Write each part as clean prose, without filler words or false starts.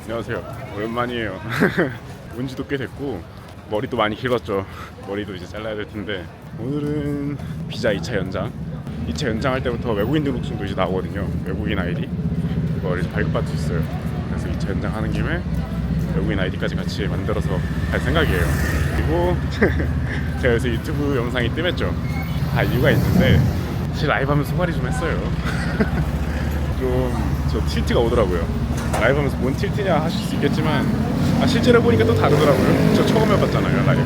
안녕하세요. 오랜만이에요. 온 지도 꽤 됐고 머리도 많이 길었죠. 머리도 이제 잘라야 될 텐데 오늘은 비자 2차 연장. 2차 연장할 때부터 외국인 등록증도 이제 나오거든요. 외국인 아이디 그걸 이제 발급받을 수 있어요. 그래서 2차 연장하는 김에 외국인 아이디까지 같이 만들어서 갈 생각이에요. 그리고 제가 요새 유튜브 영상이 뜸했죠. 다 이유가 있는데 사실 라이브 하면서 소갈이 좀 했어요. 좀 저 틸트가 오더라고요. 라이브 하면서 뭔 틸트냐 하실 수 있겠지만 실제로 보니까 또 다르더라고요. 저 처음 해봤잖아요, 라이브.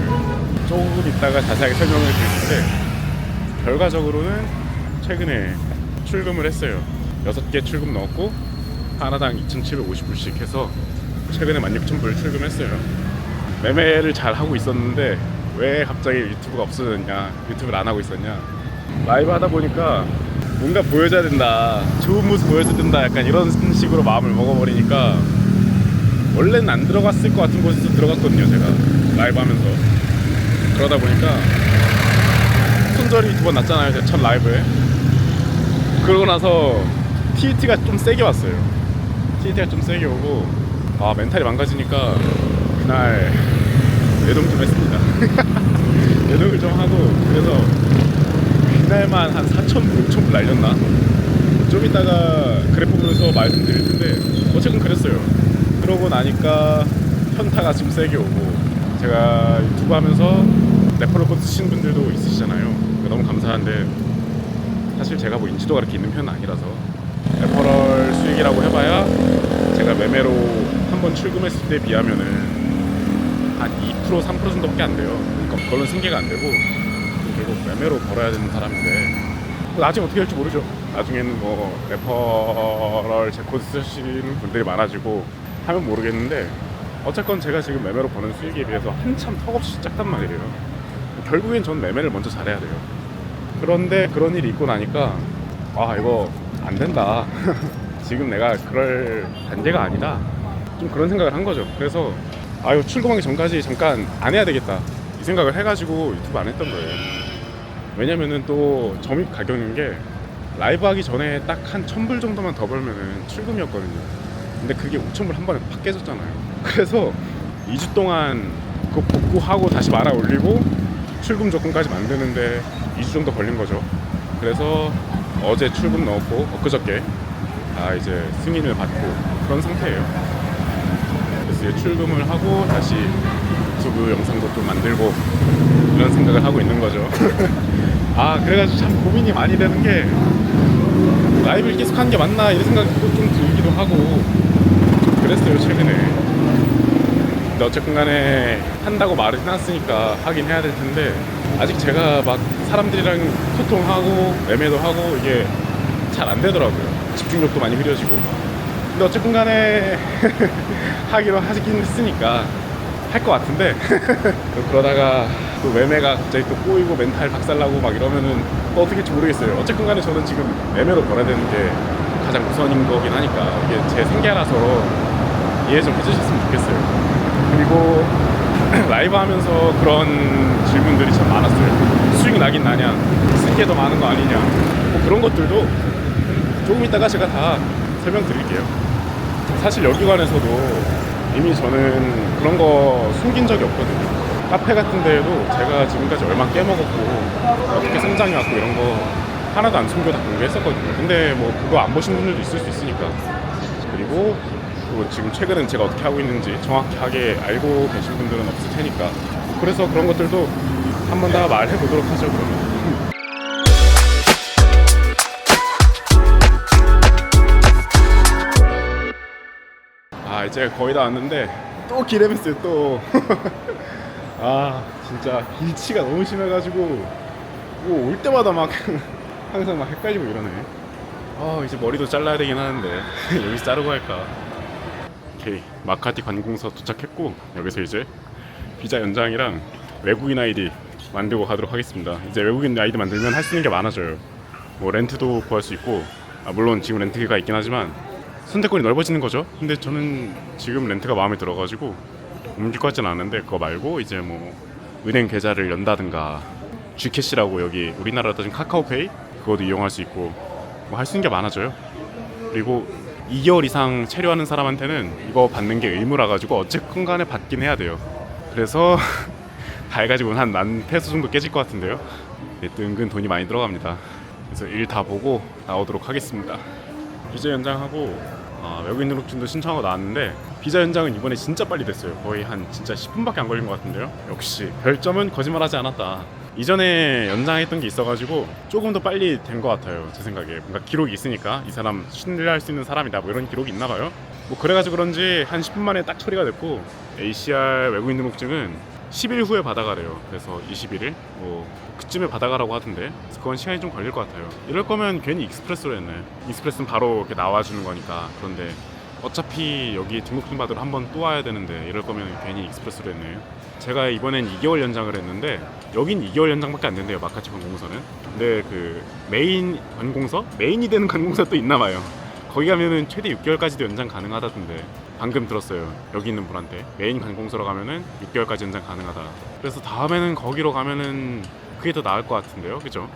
조금 이따가 자세하게 설명을 드릴 텐데 결과적으로는 최근에 출금을 했어요. 6개 출금 넣었고 하나당 2,750불씩 해서 최근에 16,000불 출금했어요. 매매를 잘 하고 있었는데 왜 갑자기 유튜브가 없어졌냐, 유튜브를 안 하고 있었냐, 라이브 하다 보니까 뭔가 보여줘야 된다, 좋은 모습 보여줘야 된다, 약간 이런 식으로 마음을 먹어버리니까 원래는 안 들어갔을 것 같은 곳에서 들어갔거든요. 제가 라이브 하면서. 그러다 보니까 손절이 2번 났잖아요, 제 첫 라이브에. 그러고 나서 TT가 좀 세게 왔어요. TT가 좀 세게 오고 멘탈이 망가지니까 그날 내동 좀 했습니다. 내동을 좀 하고, 그래서 그날만 한 4,000불, 5,000불 날렸나? 좀 이따가 그래프 보면서 말씀드릴 텐데 어쨌든 그랬어요. 그러고 나니까 현타가 좀 세게 오고, 제가 유튜브 하면서 레퍼럴 코드 쓰시는 분들도 있으시잖아요. 너무 감사한데 사실 제가 뭐 인지도가 그렇게 있는 편은 아니라서 레퍼럴 수익이라고 해봐야 제가 매매로 한번 출금했을 때 비하면은 한 2%, 3% 정도밖에 안 돼요. 그러니까 그걸로 생계가 안 되고 결국 매매로 벌어야 되는 사람인데 뭐 나중에 어떻게 할지 모르죠. 나중에는 뭐 레퍼럴 제 코드 쓰시는 분들이 많아지고 하면 모르겠는데 어쨌건 제가 지금 매매로 버는 수익에 비해서 한참 턱없이 작단 말이에요. 결국엔 전 매매를 먼저 잘해야 돼요. 그런데 그런 일이 있고 나니까 이거 안 된다. 지금 내가 그럴 단계가 아니다. 좀 그런 생각을 한 거죠. 그래서 이거 출금하기 전까지 잠깐 안 해야 되겠다, 이 생각을 해가지고 유튜브 안 했던 거예요. 왜냐면은 또 점입 가격인 게 라이브 하기 전에 딱 한 1,000불 정도만 더 벌면은 출금이었거든요. 근데 그게 5,000불 한 번에 팍 깨졌잖아요. 그래서 2주 동안 그거 복구하고 다시 말아 올리고 출금 조건까지 만드는데 2주 정도 걸린 거죠. 그래서 어제 출금 넣었고 엊그저께 이제 승인을 받고 그런 상태예요. 그래서 이제 출금을 하고 다시 유튜브 영상도 좀 만들고 이런 생각을 하고 있는 거죠. 그래가지고 참 고민이 많이 되는 게 라이브를 계속 하는 게 맞나 이런 생각도 좀 들기도 하고 좀 그랬어요, 최근에. 근데 어쨌든 간에 한다고 말을 해놨으니까 하긴 해야 될 텐데 아직 제가 막 사람들이랑 소통하고 매매도 하고 이게 잘 안 되더라고요. 집중력도 많이 흐려지고. 근데 어쨌든 간에 하기로 하긴 했으니까 할 것 같은데 그러다가 또 매매가 갑자기 또 꼬이고 멘탈 박살나고 막 이러면은 또 어떻게 될지 모르겠어요. 어쨌든 간에 저는 지금 매매로 벌어야 되는 게 가장 우선인 거긴 하니까 이게 제 생계라서 이해 좀 해주셨으면 좋겠어요. 그리고 라이브 하면서 그런 질문들이 참 많았어요. 수익 나긴 나냐, 쓸 게 더 많은 거 아니냐, 뭐 그런 것들도 조금 이따가 제가 다 설명드릴게요. 사실 여기 관해서도 이미 저는 그런 거 숨긴 적이 없거든요. 카페 같은 데에도 제가 지금까지 얼마 깨먹었고 어떻게 성장해왔고 이런 거 하나도 안 숨겨 다 공개했었거든요. 근데 뭐 그거 안 보신 분들도 있을 수 있으니까. 그리고 지금 최근엔 제가 어떻게 하고 있는지 정확하게 알고 계신 분들은 없을 테니까, 그래서 그런 것들도 한번 다 말해 보도록 하죠. 그러면 이제 거의 다 왔는데 또 기레했어요 또. 진짜 일치가 너무 심해가지고 뭐 올 때마다 막 항상 막 헷갈리고 이러네. 이제 머리도 잘라야 되긴 하는데 여기서 자르고 할까. 오케이, 마카티 관공서 도착했고 여기서 이제 비자 연장이랑 외국인 아이디 만들고 가도록 하겠습니다. 이제 외국인 아이디 만들면 할 수 있는 게 많아져요. 뭐 렌트도 구할 수 있고, 물론 지금 렌트가 있긴 하지만 선택권이 넓어지는 거죠. 근데 저는 지금 렌트가 마음에 들어가지고 옮길 것 같진 않은데, 그거 말고 이제 뭐 은행 계좌를 연다든가 G캐시라고 여기 우리나라로 따지면 카카오페이, 그것도 이용할 수 있고 뭐 할 수 있는 게 많아져요. 그리고 2개월 이상 체류하는 사람한테는 이거 받는 게 의무라 가지고 어쨌건 간에 받긴 해야 돼요. 그래서 다 해가지고 한 10,000페소 정도 깨질 것 같은데요. 은근 돈이 많이 들어갑니다. 그래서 일 다 보고 나오도록 하겠습니다. 비자 연장하고 외국인 등록증도 신청하고 나왔는데 비자 연장은 이번에 진짜 빨리 됐어요. 거의 한 진짜 10분밖에 안 걸린 것 같은데요. 역시 별점은 거짓말하지 않았다. 이전에 연장했던 게 있어가지고 조금 더 빨리 된 것 같아요. 제 생각에 뭔가 기록이 있으니까 이 사람 신뢰할 수 있는 사람이다 뭐 이런 기록이 있나 봐요. 뭐 그래가지고 그런지 한 10분 만에 딱 처리가 됐고 ACR 외국인 등록증은 10일 후에 받아가래요. 그래서 21일 뭐 그쯤에 받아가라고 하던데 그건 시간이 좀 걸릴 것 같아요. 이럴 거면 괜히 익스프레스로 했네. 익스프레스는 바로 이렇게 나와주는 거니까. 그런데 어차피 여기 등록증 받으러 한 번 또 와야 되는데 이럴 거면 괜히 익스프레스로 했네요. 제가 이번엔 2개월 연장을 했는데 여긴 2개월 연장밖에 안 된대요. 마카치 관공서는. 근데 그 메인 관공서? 메인이 되는 관공서 또 있나 봐요. 거기 가면은 최대 6개월까지도 연장 가능하다던데 방금 들었어요. 여기 있는 분한테 메인 관공서로 가면은 6개월까지 연장 가능하다. 그래서 다음에는 거기로 가면은 그게 더 나을 것 같은데요, 그죠?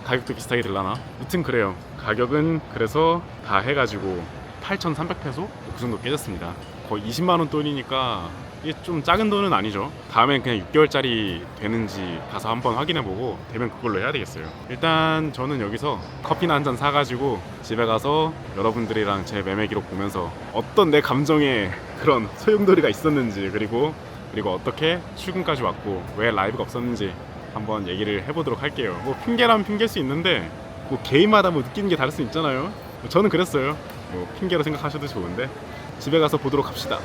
가격도 비슷하게 들라나? 무튼 그래요. 가격은 그래서 다 해가지고 8,300페소? 그 정도 깨졌습니다. 거의 20만 원 돈이니까 이게 좀 작은 돈은 아니죠. 다음엔 그냥 6개월짜리 되는지 가서 한번 확인해보고 되면 그걸로 해야 되겠어요. 일단 저는 여기서 커피나 한 잔 사가지고 집에 가서 여러분들이랑 제 매매 기록 보면서 어떤 내 감정에 그런 소용돌이가 있었는지 그리고 어떻게 출근까지 왔고 왜 라이브가 없었는지 한번 얘기를 해보도록 할게요. 뭐 핑계라면 핑계일 수 있는데 뭐 개인마다 뭐 느끼는 게 다를 수 있잖아요. 저는 그랬어요. 뭐 핑계로 생각하셔도 좋은데 집에 가서 보도록 합시다.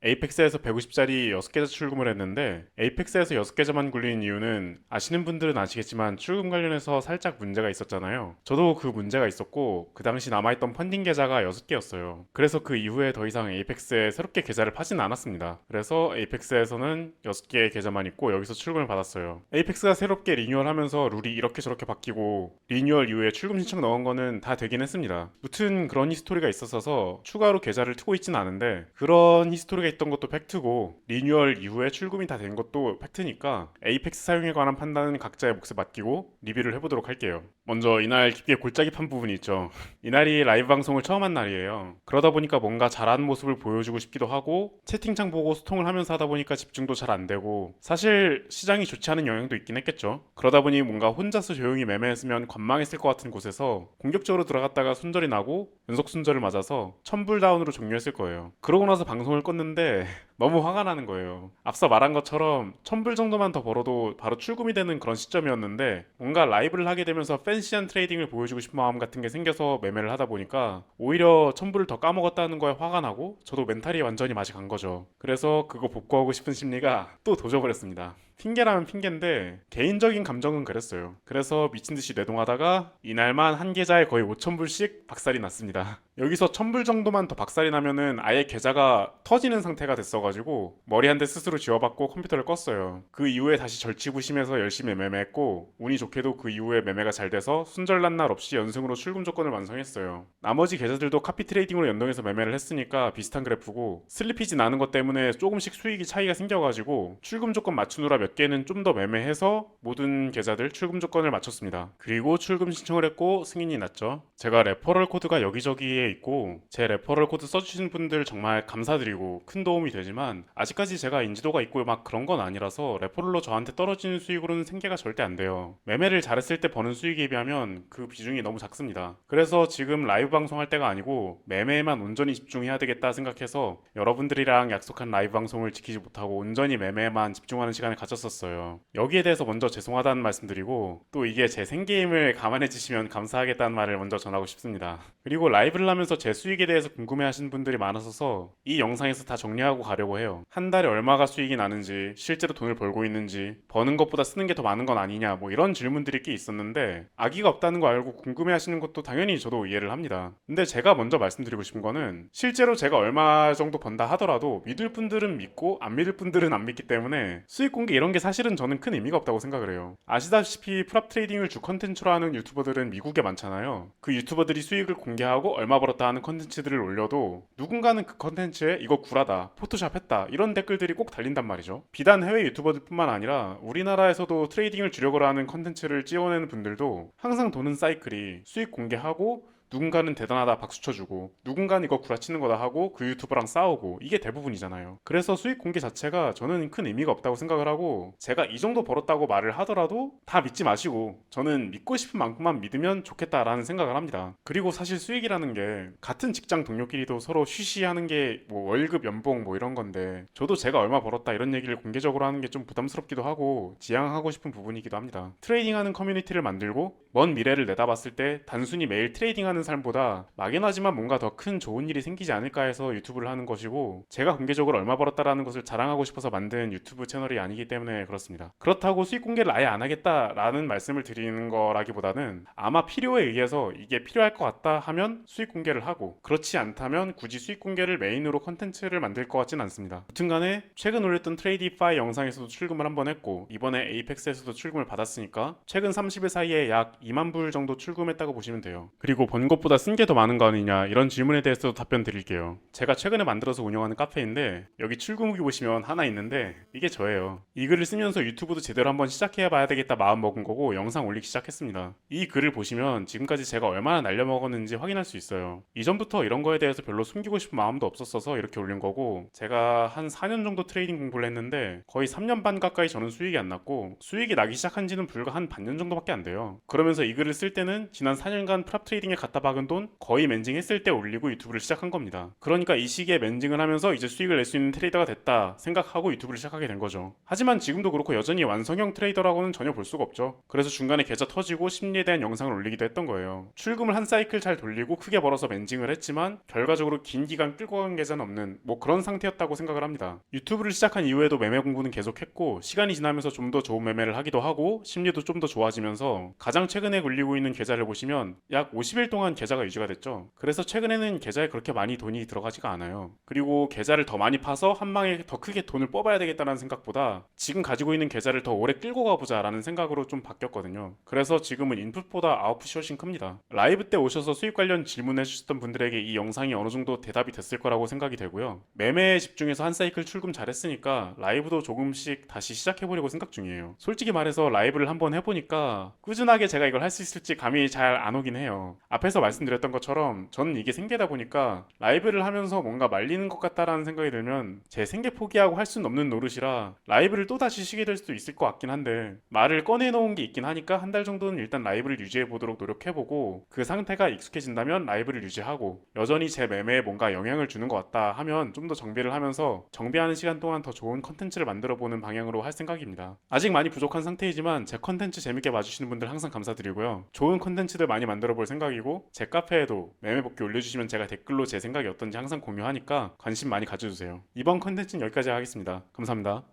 에이펙스에서 150짜리 6계좌 출금을 했는데 에이펙스에서 6계좌만 굴리는 이유는 아시는 분들은 아시겠지만 출금 관련해서 살짝 문제가 있었잖아요. 저도 그 문제가 있었고 그 당시 남아있던 펀딩 계좌가 6개였어요. 그래서 그 이후에 더 이상 에이펙스에 새롭게 계좌를 파진 않았습니다. 그래서 에이펙스에서는 6개의 계좌만 있고 여기서 출금을 받았어요. 에이펙스가 새롭게 리뉴얼하면서 룰이 이렇게 저렇게 바뀌고 리뉴얼 이후에 출금 신청 넣은 거는 다 되긴 했습니다. 무튼 그런 히스토리가 있었어서 추가로 계좌를 트고 있진 않은데 그런 히스토리가 있던 것도 팩트고 리뉴얼 이후에 출금이 다 된 것도 팩트니까 에이펙스 사용에 관한 판단은 각자의 몫에 맡기고 리뷰를 해보도록 할게요. 먼저 이날 깊게 골짜기 판 부분이 있죠. 이날이 라이브 방송을 처음 한 날이에요. 그러다 보니까 뭔가 잘하는 모습을 보여주고 싶기도 하고 채팅창 보고 소통을 하면서 하다 보니까 집중도 잘 안 되고 사실 시장이 좋지 않은 영향도 있긴 했겠죠. 그러다 보니 뭔가 혼자서 조용히 매매했으면 관망했을 것 같은 곳에서 공격적으로 들어갔다가 손절이 나고 연속 손절을 맞아서 1000불 다운으로 종료했을 거예요. 그러고 나서 방송을 껐는데 너무 화가 나는 거예요. 앞서 말한 것처럼 1000불 정도만 더 벌어도 바로 출금이 되는 그런 시점이었는데 뭔가 라이브를 하게 되면서 팬시한 트레이딩을 보여주고 싶은 마음 같은 게 생겨서 매매를 하다 보니까 오히려 1000불을 더 까먹었다는 거에 화가 나고 저도 멘탈이 완전히 맛이 간 거죠. 그래서 그거 복구하고 싶은 심리가 또 도져버렸습니다. 핑계라면 핑계인데 개인적인 감정은 그랬어요. 그래서 미친듯이 뇌동하다가 이날만 한 계좌에 거의 5,000불씩 박살이 났습니다. 여기서 1,000불 정도만 더 박살이 나면은 아예 계좌가 터지는 상태가 됐어가지고 머리 한 대 스스로 쥐어박고 컴퓨터를 껐어요. 그 이후에 다시 절치부심해서 열심히 매매했고 운이 좋게도 그 이후에 매매가 잘 돼서 순절난 날 없이 연승으로 출금 조건을 완성했어요. 나머지 계좌들도 카피 트레이딩으로 연동해서 매매를 했으니까 비슷한 그래프고 슬리피지 나는 것 때문에 조금씩 수익이 차이가 생겨가지고 출금 조건 맞추느라 몇 개는 좀 더 매매해서 모든 계좌들 출금 조건을 맞췄습니다. 그리고 출금 신청을 했고 승인이 났죠. 제가 레퍼럴 코드가 여기저기에 있고 제 레퍼럴 코드 써주신 분들 정말 감사드리고 큰 도움이 되지만 아직까지 제가 인지도가 있고 막 그런 건 아니라서 레퍼럴로 저한테 떨어지는 수익으로는 생계가 절대 안 돼요. 매매를 잘했을 때 버는 수익에 비하면 그 비중이 너무 작습니다. 그래서 지금 라이브 방송할 때가 아니고 매매에만 온전히 집중해야 되겠다 생각해서 여러분들이랑 약속한 라이브 방송을 지키지 못하고 온전히 매매에만 집중하는 시간을 가졌었어요. 여기에 대해서 먼저 죄송하다는 말씀드리고 또 이게 제 생계임을 감안해 주시면 감사하겠다는 말을 먼저 전하고 싶습니다. 그리고 라이브를 하면서 제 수익에 대해서 궁금해하시는 분들이 많아서 이 영상에서 다 정리하고 가려고 해요. 한 달에 얼마가 수익이 나는지 실제로 돈을 벌고 있는지 버는 것보다 쓰는 게 더 많은 건 아니냐 뭐 이런 질문들이 꽤 있었는데 악의가 없다는 거 알고 궁금해하시는 것도 당연히 저도 이해를 합니다. 근데 제가 먼저 말씀드리고 싶은 거는 실제로 제가 얼마 정도 번다 하더라도 믿을 분들은 믿고 안 믿을 분들은 안 믿기 때문에 수익 공개 이런 게 사실은 저는 큰 의미가 없다고 생각을 해요. 아시다시피 프랍 트레이딩을 주 컨텐츠로 하는 유튜버들은 미국에 많잖아요. 그 유튜버들이 수익을 공개하고 얼마 벌었다 하는 컨텐츠들을 올려도 누군가는 그 컨텐츠에 이거 구라다, 포토샵 했다 이런 댓글들이 꼭 달린단 말이죠. 비단 해외 유튜버들 뿐만 아니라 우리나라에서도 트레이딩을 주력으로 하는 컨텐츠를 찍어내는 분들도 항상 도는 사이클이 수익 공개하고 누군가는 대단하다 박수 쳐주고 누군가는 이거 구라치는 거다 하고 그 유튜버랑 싸우고 이게 대부분이잖아요. 그래서 수익 공개 자체가 저는 큰 의미가 없다고 생각을 하고 제가 이 정도 벌었다고 말을 하더라도 다 믿지 마시고 저는 믿고 싶은 만큼만 믿으면 좋겠다라는 생각을 합니다. 그리고 사실 수익이라는 게 같은 직장 동료끼리도 서로 쉬쉬하는 게 뭐 월급 연봉 뭐 이런 건데 저도 제가 얼마 벌었다 이런 얘기를 공개적으로 하는 게 좀 부담스럽기도 하고 지양하고 싶은 부분이기도 합니다. 트레이딩하는 커뮤니티를 만들고 먼 미래를 내다봤을 때 단순히 매일 트레이딩하는 삶보다 막연하지만 뭔가 더 큰 좋은 일이 생기지 않을까 해서 유튜브를 하는 것이고 제가 공개적으로 얼마 벌었다라는 것을 자랑하고 싶어서 만든 유튜브 채널이 아니기 때문에 그렇습니다. 그렇다고 수익 공개를 아예 안 하겠다라는 말씀을 드리는 거라기보다는 아마 필요에 의해서 이게 필요할 것 같다 하면 수익 공개를 하고 그렇지 않다면 굳이 수익 공개를 메인으로 컨텐츠를 만들 것 같진 않습니다. 여튼간에 최근 올렸던 트레이디파이 영상에서도 출금을 한번 했고 이번에 에이펙스에서도 출금을 받았으니까 최근 30일 사이에 약 2만 불 정도 출금했다고 보시면 돼요. 그리고 번 것보다 쓴 게 더 많은 거 아니냐 이런 질문에 대해서도 답변 드릴게요. 제가 최근에 만들어서 운영하는 카페인데 여기 출금 후기 보시면 하나 있는데 이게 저예요. 이 글을 쓰면서 유튜브도 제대로 한번 시작해 봐야 되겠다 마음 먹은 거고 영상 올리기 시작했습니다. 이 글을 보시면 지금까지 제가 얼마나 날려먹었는지 확인할 수 있어요. 이전부터 이런 거에 대해서 별로 숨기고 싶은 마음도 없었어서 이렇게 올린 거고 제가 한 4년 정도 트레이딩 공부를 했는데 거의 3년 반 가까이 저는 수익이 안 났고 수익이 나기 시작한 지는 불과 한 반년 정도밖에 안 돼요. 그러면서 이 글을 쓸 때는 지난 4년간 프랍 트레이딩에 갖다 박은 돈 거의 멘징했을 때 올리고 유튜브를 시작한 겁니다. 그러니까 이 시기에 멘징을 하면서 이제 수익을 낼 수 있는 트레이더가 됐다 생각하고 유튜브를 시작하게 된 거죠. 하지만 지금도 그렇고 여전히 완성형 트레이더라고는 전혀 볼 수가 없죠. 그래서 중간에 계좌 터지고 심리에 대한 영상을 올리기도 했던 거예요. 출금을 한 사이클 잘 돌리고 크게 벌어서 멘징을 했지만 결과적으로 긴 기간 끌고 간 계좌는 없는 뭐 그런 상태였다고 생각을 합니다. 유튜브를 시작한 이후에도 매매 공부는 계속했고 시간이 지나면서 좀 더 좋은 매매를 하기도 하고 심리도 좀 더 좋아지면서 가장 최근에 굴리고 있는 계좌를 보시면 약 50일 동안 계좌가 유지가 됐죠. 그래서 최근에는 계좌에 그렇게 많이 돈이 들어가지가 않아요. 그리고 계좌를 더 많이 파서 한 방에 더 크게 돈을 뽑아야 되겠다는 생각보다 지금 가지고 있는 계좌를 더 오래 끌고 가보자 라는 생각으로 좀 바뀌었거든요. 그래서 지금은 인풋보다 아웃풋이 훨씬 큽니다. 라이브 때 오셔서 수익 관련 질문해 주셨던 분들에게 이 영상이 어느 정도 대답이 됐을 거라고 생각이 되고요. 매매에 집중해서 한 사이클 출금 잘했으니까 라이브도 조금씩 다시 시작해보려고 생각 중이에요. 솔직히 말해서 라이브를 한번 해보니까 꾸준하게 제가 이걸 할 수 있을지 감이 잘 안 오긴 해요. 앞에서 말씀드렸던 것처럼 저는 이게 생계다 보니까 라이브를 하면서 뭔가 말리는 것 같다라는 생각이 들면 제 생계 포기하고 할 수는 없는 노릇이라 라이브를 또 다시 쉬게 될 수도 있을 것 같긴 한데 말을 꺼내놓은 게 있긴 하니까 한 달 정도는 일단 라이브를 유지해보도록 노력해보고 그 상태가 익숙해진다면 라이브를 유지하고 여전히 제 매매에 뭔가 영향을 주는 것 같다 하면 좀 더 정비를 하면서 정비하는 시간 동안 더 좋은 컨텐츠를 만들어보는 방향으로 할 생각입니다. 아직 많이 부족한 상태이지만 제 컨텐츠 재밌게 봐주시는 분들 항상 감사드리고요. 좋은 컨텐츠들 많이 만들어 볼 생각이고 제 카페에도 매매 복귀 올려주시면 제가 댓글로 제 생각이 어떤지 항상 공유하니까 관심 많이 가져주세요. 이번 컨텐츠는 여기까지 하겠습니다. 감사합니다.